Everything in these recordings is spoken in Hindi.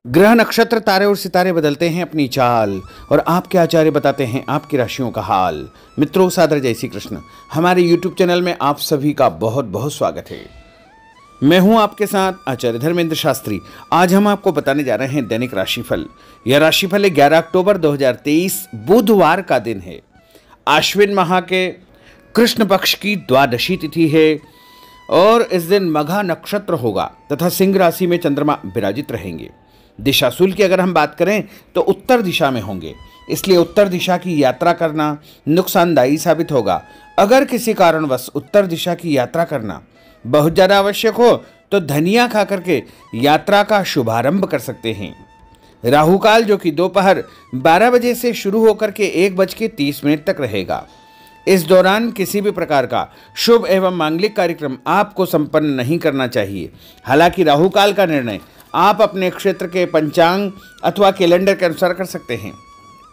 ग्रह नक्षत्र तारे और सितारे बदलते हैं अपनी चाल और आपके आचार्य बताते हैं आपकी राशियों का हाल। मित्रों, सादर जय श्री कृष्ण। हमारे YouTube चैनल में आप सभी का बहुत बहुत स्वागत है। मैं हूं आपके साथ आचार्य धर्मेंद्र शास्त्री। आज हम आपको बताने जा रहे हैं दैनिक राशिफल। यह राशिफल 11 अक्टूबर 2023 बुधवार का दिन है। आश्विन माह के कृष्ण पक्ष की द्वादशी तिथि है और इस दिन मघा नक्षत्र होगा तथा सिंह राशि में चंद्रमा विराजित रहेंगे। दिशाशूल की अगर हम बात करें तो उत्तर दिशा में होंगे, इसलिए उत्तर दिशा की यात्रा करना नुकसानदायी साबित होगा। अगर किसी कारणवश उत्तर दिशा की यात्रा करना बहुत ज़्यादा आवश्यक हो तो धनिया खा करके यात्रा का शुभारंभ कर सकते हैं। राहु काल जो कि दोपहर 12 बजे से शुरू होकर के 1:30 तक रहेगा। इस दौरान किसी भी प्रकार का शुभ एवं मांगलिक कार्यक्रम आपको संपन्न नहीं करना चाहिए। हालांकि राहु काल का निर्णय आप अपने क्षेत्र के पंचांग अथवा कैलेंडर के अनुसार कर सकते हैं,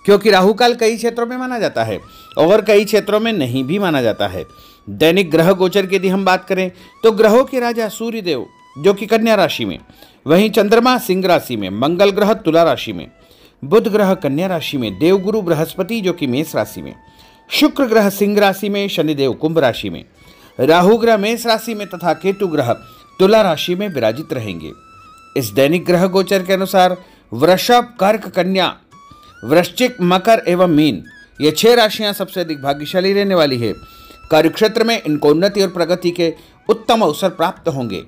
क्योंकि राहु काल कई क्षेत्रों में माना जाता है और कई क्षेत्रों में नहीं भी माना जाता है। दैनिक ग्रह गोचर की यदि हम बात करें तो ग्रहों के राजा सूर्य देव जो कि कन्या राशि में, वहीं चंद्रमा सिंह राशि में, मंगल ग्रह तुला राशि में, बुध ग्रह कन्या राशि में, देवगुरु बृहस्पति जो कि मेष राशि में, शुक्र ग्रह सिंह राशि में, शनिदेव कुंभ राशि में, राहु ग्रह मेष राशि में तथा केतु ग्रह तुला राशि में विराजित रहेंगे। इस दैनिक ग्रह गोचर के अनुसार वृषभ, कर्क, कन्या, वृश्चिक, मकर एवं मीन ये 6 राशियां सबसे अधिक भाग्यशाली रहने वाली है। कार्यक्षेत्र में इनको उन्नति और प्रगति के उत्तम अवसर प्राप्त होंगे।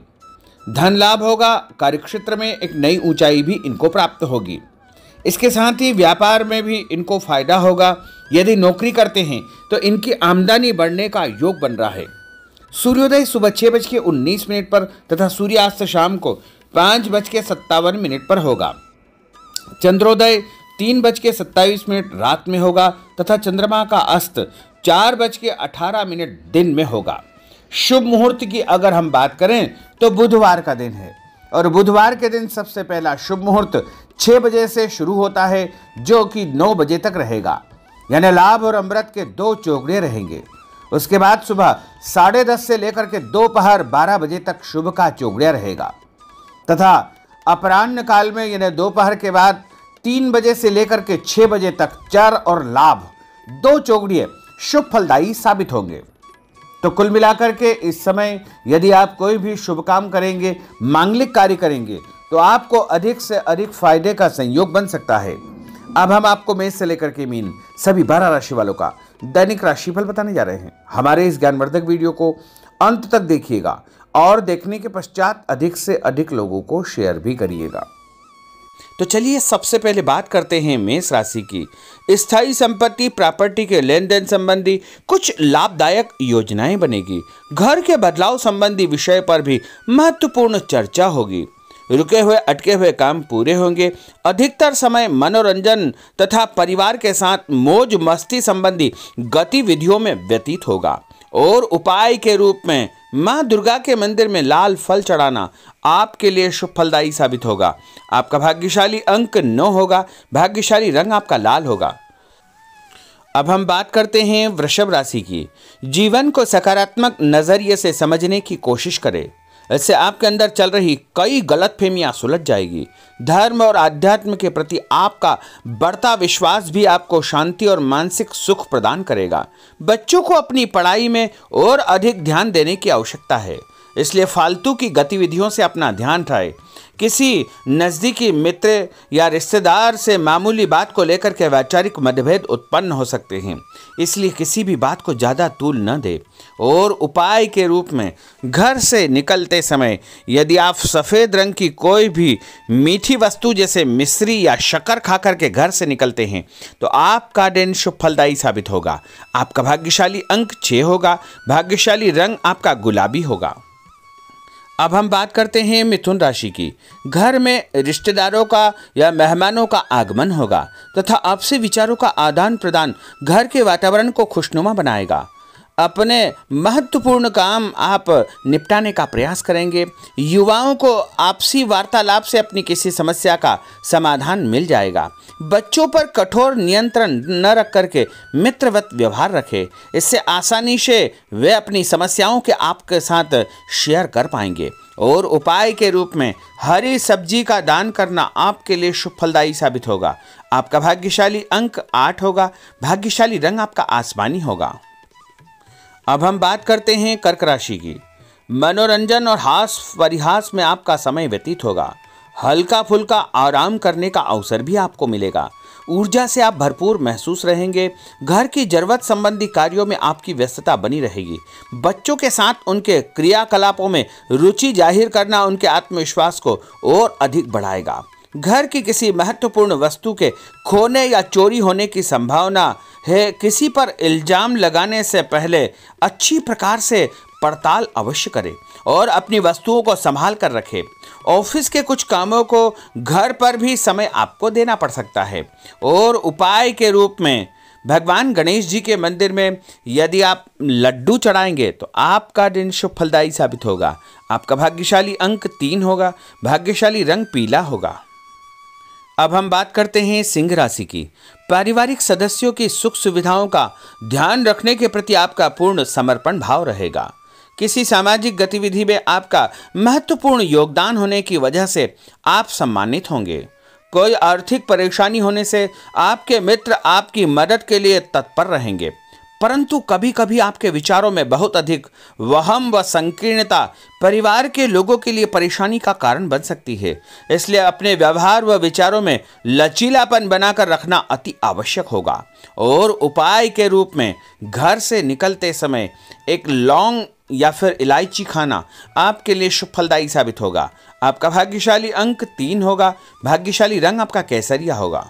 धन लाभ होगा। कार्यक्षेत्र में एक नई ऊंचाई भी इनको प्राप्त होगी। इसके साथ ही व्यापार में भी इनको फायदा होगा। यदि नौकरी करते हैं तो इनकी आमदनी बढ़ने का योग बन रहा है। सूर्योदय सुबह 6:19 पर तथा सूर्यास्त शाम को 5:57 पर होगा। चंद्रोदय 3:27 रात में होगा तथा चंद्रमा का अस्त 4:18 दिन में होगा। शुभ मुहूर्त की अगर हम बात करें तो बुधवार का दिन है और बुधवार के दिन सबसे पहला शुभ मुहूर्त 6 बजे से शुरू होता है जो कि 9 बजे तक रहेगा, यानी लाभ और अमृत के 2 चौगड़े रहेंगे। उसके बाद सुबह 10:30 से लेकर के दोपहर 12 बजे तक शुभ का चौगड़िया रहेगा तथा अपराह्न काल में यानी दोपहर के बाद 3 बजे से लेकर के 6 बजे तक चर और लाभ 2 चौगड़िए शुभ फलदायी साबित होंगे। तो कुल मिलाकर के इस समय यदि आप कोई भी शुभ काम करेंगे, मांगलिक कार्य करेंगे तो आपको अधिक से अधिक फायदे का संयोग बन सकता है। अब हम आपको मेष से लेकर के मीन सभी 12 राशि वालों का दैनिक राशिफल बताने जा रहे हैं। हमारे इस ज्ञानवर्धक वीडियो को अंत तक देखिएगा और देखने के पश्चात अधिक से अधिक लोगों को शेयर भी करिएगा। तो चलिए सबसे पहले बात करते हैं मेष राशि की। स्थायी संपत्ति प्रॉपर्टी के लेन देन संबंधी कुछ लाभदायक योजनाएं बनेगी। घर के बदलाव संबंधी विषय पर भी महत्वपूर्ण चर्चा होगी। रुके हुए अटके हुए काम पूरे होंगे। अधिकतर समय मनोरंजन तथा परिवार के साथ मौज मस्ती संबंधी गतिविधियों में व्यतीत होगा और उपाय के रूप में मां दुर्गा के मंदिर में लाल फल चढ़ाना आपके लिए शुभ फलदायी साबित होगा। आपका भाग्यशाली अंक 9 होगा। भाग्यशाली रंग आपका लाल होगा। अब हम बात करते हैं वृषभ राशि की। जीवन को सकारात्मक नजरिए से समझने की कोशिश करें। इससे आपके अंदर चल रही कई गलतफहमियां सुलझ जाएगी। धर्म और आध्यात्म के प्रति आपका बढ़ता विश्वास भी आपको शांति और मानसिक सुख प्रदान करेगा। बच्चों को अपनी पढ़ाई में और अधिक ध्यान देने की आवश्यकता है, इसलिए फालतू की गतिविधियों से अपना ध्यान हटाएं। किसी नज़दीकी मित्र या रिश्तेदार से मामूली बात को लेकर के वैचारिक मतभेद उत्पन्न हो सकते हैं, इसलिए किसी भी बात को ज़्यादा तूल न दे। और उपाय के रूप में घर से निकलते समय यदि आप सफ़ेद रंग की कोई भी मीठी वस्तु जैसे मिश्री या शक्कर खा करके घर से निकलते हैं तो आपका दिन शुभ फलदायी साबित होगा। आपका भाग्यशाली अंक 6 होगा। भाग्यशाली रंग आपका गुलाबी होगा। अब हम बात करते हैं मिथुन राशि की। घर में रिश्तेदारों का या मेहमानों का आगमन होगा तथा आपसी विचारों का आदान प्रदान घर के वातावरण को खुशनुमा बनाएगा। अपने महत्वपूर्ण काम आप निपटाने का प्रयास करेंगे। युवाओं को आपसी वार्तालाप से अपनी किसी समस्या का समाधान मिल जाएगा। बच्चों पर कठोर नियंत्रण न रख करके मित्रवत व्यवहार रखें। इससे आसानी से वे अपनी समस्याओं के आपके साथ शेयर कर पाएंगे। और उपाय के रूप में हरी सब्जी का दान करना आपके लिए शुभ फलदायी साबित होगा। आपका भाग्यशाली अंक 8 होगा। भाग्यशाली रंग आपका आसमानी होगा। अब हम बात करते हैं कर्क राशि की। मनोरंजन और हास परिहास में आपका समय व्यतीत होगा। हल्का फुल्का आराम करने का अवसर भी आपको मिलेगा। ऊर्जा से आप भरपूर महसूस रहेंगे। घर की जरूरत संबंधी कार्यों में आपकी व्यस्तता बनी रहेगी। बच्चों के साथ उनके क्रियाकलापों में रुचि जाहिर करना उनके आत्मविश्वास को और अधिक बढ़ाएगा। घर की किसी महत्वपूर्ण वस्तु के खोने या चोरी होने की संभावना है। किसी पर इल्जाम लगाने से पहले अच्छी प्रकार से पड़ताल अवश्य करें और अपनी वस्तुओं को संभाल कर रखें। ऑफिस के कुछ कामों को घर पर भी समय आपको देना पड़ सकता है। और उपाय के रूप में भगवान गणेश जी के मंदिर में यदि आप लड्डू चढ़ाएंगे तो आपका दिन शुभ फलदायी साबित होगा। आपका भाग्यशाली अंक 3 होगा। भाग्यशाली रंग पीला होगा। अब हम बात करते हैं सिंह राशि की। पारिवारिक सदस्यों की सुख सुविधाओं का ध्यान रखने के प्रति आपका पूर्ण समर्पण भाव रहेगा। किसी सामाजिक गतिविधि में आपका महत्वपूर्ण योगदान होने की वजह से आप सम्मानित होंगे। कोई आर्थिक परेशानी होने से आपके मित्र आपकी मदद के लिए तत्पर रहेंगे, परंतु कभी कभी आपके विचारों में बहुत अधिक वहम व संकीर्णता परिवार के लोगों के लिए परेशानी का कारण बन सकती है। इसलिए अपने व्यवहार व विचारों में लचीलापन बनाकर रखना अति आवश्यक होगा। और उपाय के रूप में घर से निकलते समय एक लौंग या फिर इलायची खाना आपके लिए शुभ फलदायी साबित होगा। आपका भाग्यशाली अंक 3 होगा। भाग्यशाली रंग आपका केसरिया होगा।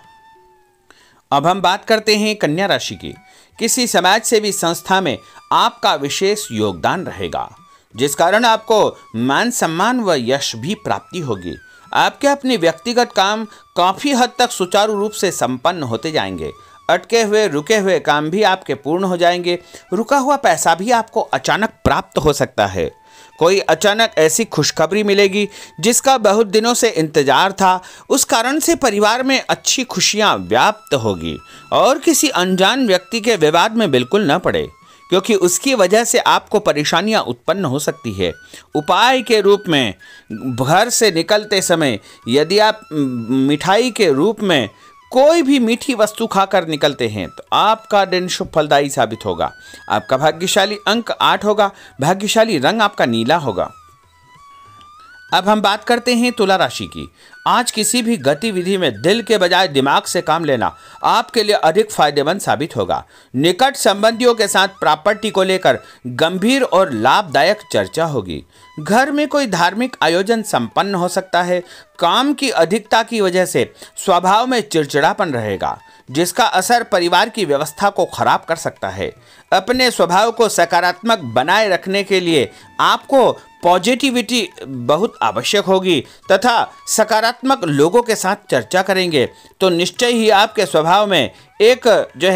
अब हम बात करते हैं कन्या राशि की। किसी समाज सेवी संस्था में आपका विशेष योगदान रहेगा, जिस कारण आपको मान सम्मान व यश भी प्राप्ति होगी। आपके अपने व्यक्तिगत काम काफी हद तक सुचारू रूप से संपन्न होते जाएंगे। अटके हुए रुके हुए काम भी आपके पूर्ण हो जाएंगे। रुका हुआ पैसा भी आपको अचानक प्राप्त हो सकता है। कोई अचानक ऐसी खुशखबरी मिलेगी जिसका बहुत दिनों से इंतजार था। उस कारण से परिवार में अच्छी खुशियां व्याप्त होगी। और किसी अनजान व्यक्ति के विवाद में बिल्कुल न पड़े, क्योंकि उसकी वजह से आपको परेशानियां उत्पन्न हो सकती है। उपाय के रूप में घर से निकलते समय यदि आप मिठाई के रूप में कोई भी मीठी वस्तु खाकर निकलते हैं तो आपका दिन शुभ फलदायी साबित होगा। आपका भाग्यशाली अंक 8 होगा। भाग्यशाली रंग आपका नीला होगा। अब हम बात करते हैं तुला राशि की। आज किसी भी गतिविधि में दिल के बजाय दिमाग से काम लेना आपके लिए अधिक फायदेमंद साबित होगा। निकट संबंधियों के साथ प्रॉपर्टी को लेकर गंभीर और लाभदायक चर्चा होगी। घर में कोई धार्मिक आयोजन संपन्न हो सकता है। काम की अधिकता की वजह से स्वभाव में चिड़चिड़ापन रहेगा, जिसका असर परिवार की व्यवस्था को खराब कर सकता है। अपने स्वभाव को सकारात्मक बनाए रखने के लिए आपको पॉजिटिविटी बहुत आवश्यक होगी तथा सकारात्मक लोगों के साथ चर्चा करेंगे तो निश्चय ही आपके स्वभाव में एक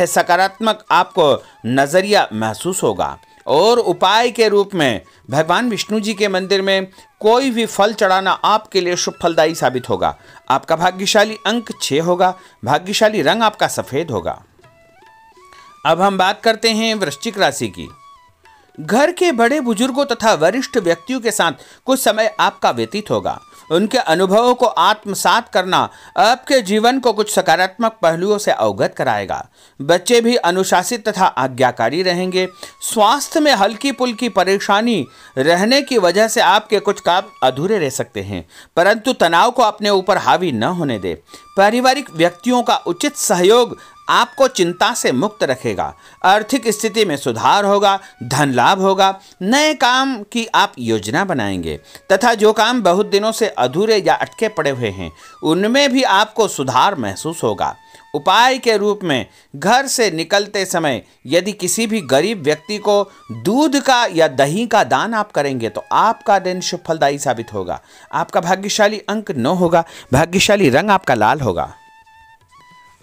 सकारात्मक आपको नज़रिया महसूस होगा। और उपाय के रूप में भगवान विष्णु जी के मंदिर में कोई भी फल चढ़ाना आपके लिए शुभ फलदायी साबित होगा। आपका भाग्यशाली अंक 6 होगा। भाग्यशाली रंग आपका सफ़ेद होगा। अब हम बात करते हैं वृश्चिक राशि की। घर के बड़े बुजुर्गों तथा वरिष्ठ व्यक्तियों के साथ कुछ समय आपका व्यतीत होगा। उनके अनुभवों को आत्मसात करना आपके जीवन को कुछ सकारात्मक पहलुओं से अवगत कराएगा। बच्चे भी अनुशासित तथा आज्ञाकारी रहेंगे। स्वास्थ्य में हल्की पुल्की परेशानी रहने की वजह से आपके कुछ काम अधूरे रह सकते हैं, परंतु तनाव को अपने ऊपर हावी न होने दे। पारिवारिक व्यक्तियों का उचित सहयोग आपको चिंता से मुक्त रखेगा। आर्थिक स्थिति में सुधार होगा। धन लाभ होगा। नए काम की आप योजना बनाएंगे तथा जो काम बहुत दिनों से अधूरे या अटके पड़े हुए हैं उनमें भी आपको सुधार महसूस होगा। उपाय के रूप में घर से निकलते समय यदि किसी भी गरीब व्यक्ति को दूध का या दही का दान आप करेंगे तो आपका दिन शुभ फलदायी साबित होगा। आपका भाग्यशाली अंक 9 होगा। भाग्यशाली रंग आपका लाल होगा।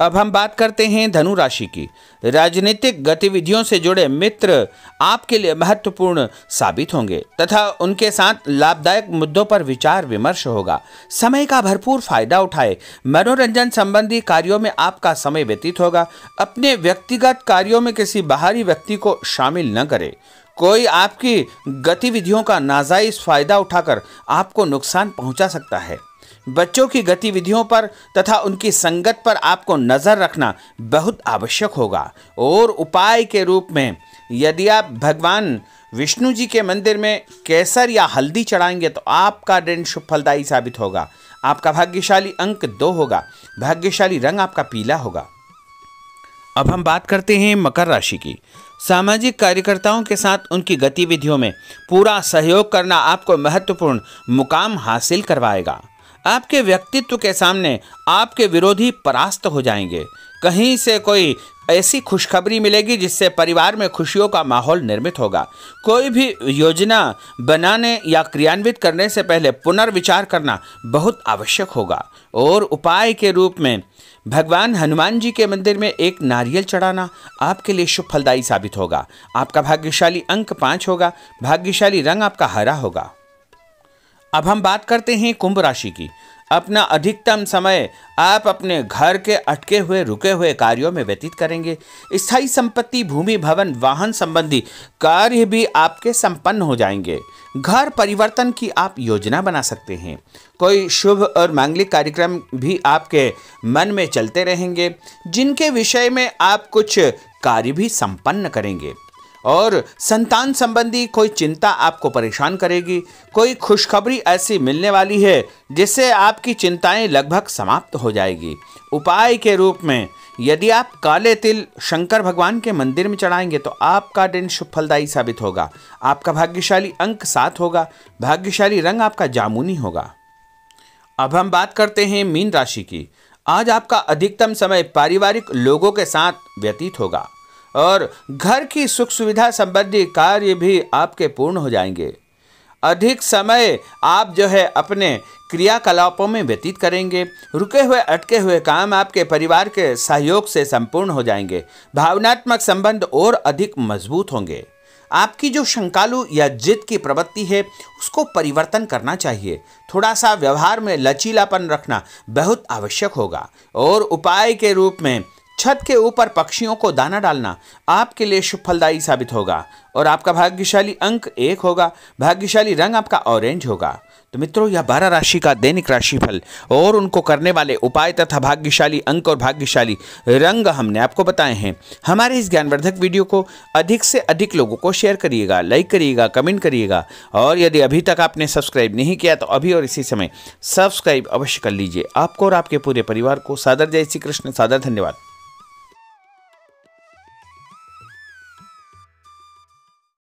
अब हम बात करते हैं धनु राशि की। राजनीतिक गतिविधियों से जुड़े मित्र आपके लिए महत्वपूर्ण साबित होंगे तथा उनके साथ लाभदायक मुद्दों पर विचार विमर्श होगा। समय का भरपूर फायदा उठाए। मनोरंजन संबंधी कार्यों में आपका समय व्यतीत होगा। अपने व्यक्तिगत कार्यों में किसी बाहरी व्यक्ति को शामिल न करें। कोई आपकी गतिविधियों का नाजायज फायदा उठाकर आपको नुकसान पहुंचा सकता है। बच्चों की गतिविधियों पर तथा उनकी संगत पर आपको नजर रखना बहुत आवश्यक होगा। और उपाय के रूप में यदि आप भगवान विष्णु जी के मंदिर में केसर या हल्दी चढ़ाएंगे तो आपका दिन शुभ फलदायी साबित होगा। आपका भाग्यशाली अंक 2 होगा। भाग्यशाली रंग आपका पीला होगा। अब हम बात करते हैं मकर राशि की। सामाजिक कार्यकर्ताओं के साथ उनकी गतिविधियों में पूरा सहयोग करना आपको महत्वपूर्ण मुकाम हासिल करवाएगा। आपके व्यक्तित्व के सामने आपके विरोधी परास्त हो जाएंगे। कहीं से कोई ऐसी खुशखबरी मिलेगी जिससे परिवार में खुशियों का माहौल निर्मित होगा। कोई भी योजना बनाने या क्रियान्वित करने से पहले पुनर्विचार करना बहुत आवश्यक होगा। और उपाय के रूप में भगवान हनुमान जी के मंदिर में एक नारियल चढ़ाना आपके लिए शुभ फलदायी साबित होगा। आपका भाग्यशाली अंक 5 होगा। भाग्यशाली रंग आपका हरा होगा। अब हम बात करते हैं कुंभ राशि की। अपना अधिकतम समय आप अपने घर के अटके हुए रुके हुए कार्यों में व्यतीत करेंगे। स्थायी संपत्ति, भूमि, भवन, वाहन संबंधी कार्य भी आपके संपन्न हो जाएंगे। घर परिवर्तन की आप योजना बना सकते हैं। कोई शुभ और मांगलिक कार्यक्रम भी आपके मन में चलते रहेंगे, जिनके विषय में आप कुछ कार्य भी संपन्न करेंगे। और संतान संबंधी कोई चिंता आपको परेशान करेगी। कोई खुशखबरी ऐसी मिलने वाली है जिससे आपकी चिंताएं लगभग समाप्त हो जाएगी। उपाय के रूप में यदि आप काले तिल शंकर भगवान के मंदिर में चढ़ाएंगे तो आपका दिन शुभ फलदायी साबित होगा। आपका भाग्यशाली अंक 7 होगा। भाग्यशाली रंग आपका जामुनी होगा। अब हम बात करते हैं मीन राशि की। आज आपका अधिकतम समय पारिवारिक लोगों के साथ व्यतीत होगा और घर की सुख सुविधा संबंधी कार्य भी आपके पूर्ण हो जाएंगे। अधिक समय आप अपने क्रियाकलापों में व्यतीत करेंगे। रुके हुए अटके हुए काम आपके परिवार के सहयोग से संपूर्ण हो जाएंगे। भावनात्मक संबंध और अधिक मजबूत होंगे। आपकी जो शंकालु या जिद की प्रवृत्ति है उसको परिवर्तन करना चाहिए। थोड़ा सा व्यवहार में लचीलापन रखना बहुत आवश्यक होगा। और उपाय के रूप में छत के ऊपर पक्षियों को दाना डालना आपके लिए शुभ फलदायी साबित होगा। और आपका भाग्यशाली अंक 1 होगा। भाग्यशाली रंग आपका ऑरेंज होगा। तो मित्रों, यह 12 राशि का दैनिक राशिफल और उनको करने वाले उपाय तथा भाग्यशाली अंक और भाग्यशाली रंग हमने आपको बताए हैं। हमारे इस ज्ञानवर्धक वीडियो को अधिक से अधिक लोगों को शेयर करिएगा, लाइक करिएगा, कमेंट करिएगा। और यदि अभी तक आपने सब्सक्राइब नहीं किया तो अभी और इसी समय सब्सक्राइब अवश्य कर लीजिए। आपको और आपके पूरे परिवार को सादर जय श्री कृष्ण, सादर धन्यवाद।